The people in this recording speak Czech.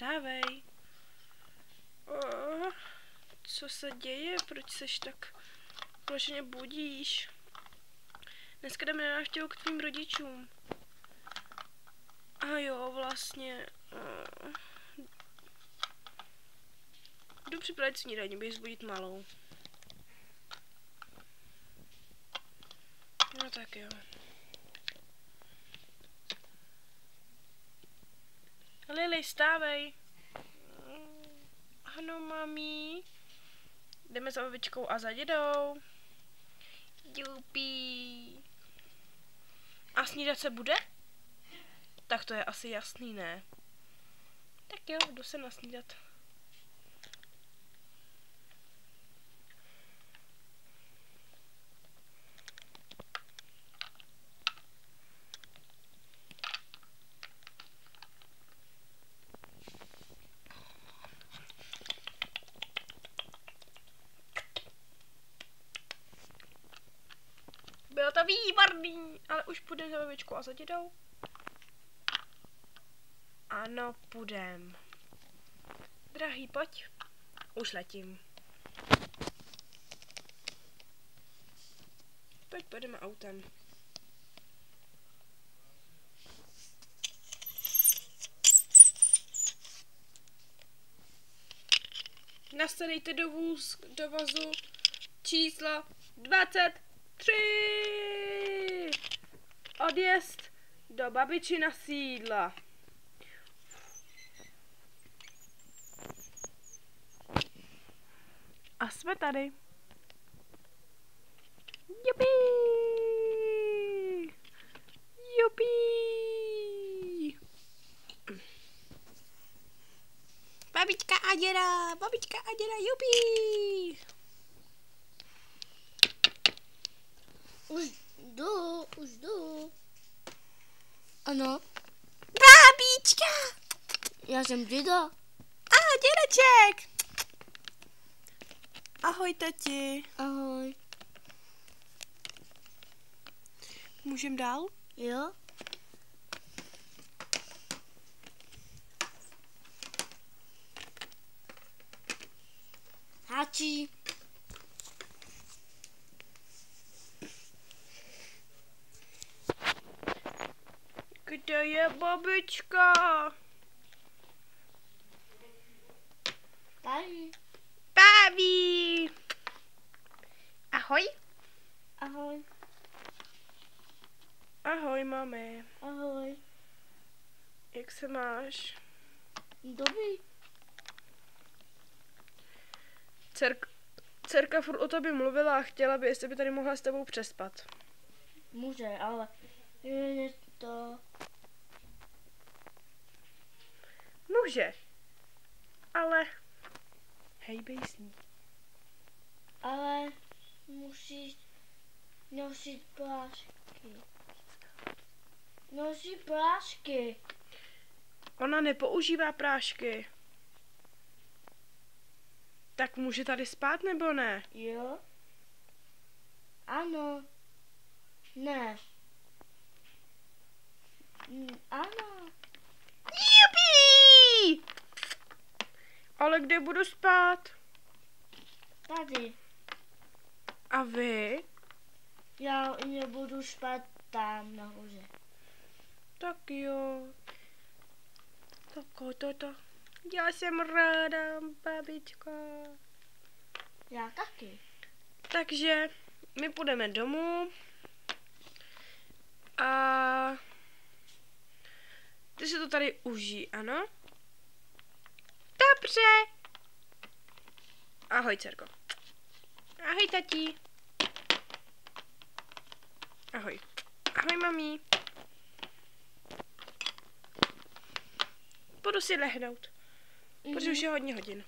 vstávej. Co se děje? Proč seš tak plošně budíš? Dneska jdeme na návštěvu k tvým rodičům. A jo, vlastně. Jdu připravit snídaní, běž zbudit malou. No tak jo. Lily, stávej. Ano, mami. Jdeme za babičkou a za dědou. Jupi. A snídat se bude? Tak to je asi jasný, ne? Tak jo, jdu se nasnídat. Bylo to výborný, ale už půjdem za babičkou a za dědou? Ano, půjdem. Drahý, pojď. Už letím. Pojď, pojedeme autem. Nasadejte do vozu číslo 23. Odjezd do babičina sídla. A jsme tady. Jupi! Jupi! Babička a děda, jupi! Už jdu. Ano. Babička! Já jsem děda. Ahoj, dědeček! Ahoj, tati. Ahoj. Můžem dál? Jo? Háčí. Kde je babička? Tady. Baví! Ahoj. Ahoj. Ahoj, mami. Ahoj. Jak se máš? Dobrý. Dcerka furt o tobě mluvila a chtěla by, jestli by tady mohla s tebou přespat. Může, ale je to... Může. Ale... Hejbej s ní. Ale musíš nosit plášky. Nosí plášky. Ona nepoužívá prášky. Tak může tady spát, nebo ne? Jo? Ano. Ne. Ano. Jupi! Ale kde budu spát? Tady. A vy? Já nebudu spát tam nahoře. Tak jo. To. Já jsem ráda, babička. Já taky. Takže my půjdeme domů. A ty si to tady užij, ano? Dobře. Ahoj, dcerko. Ahoj, tati. Ahoj. Ahoj, mami. Půjdu si lehnout, protože už je hodně hodin.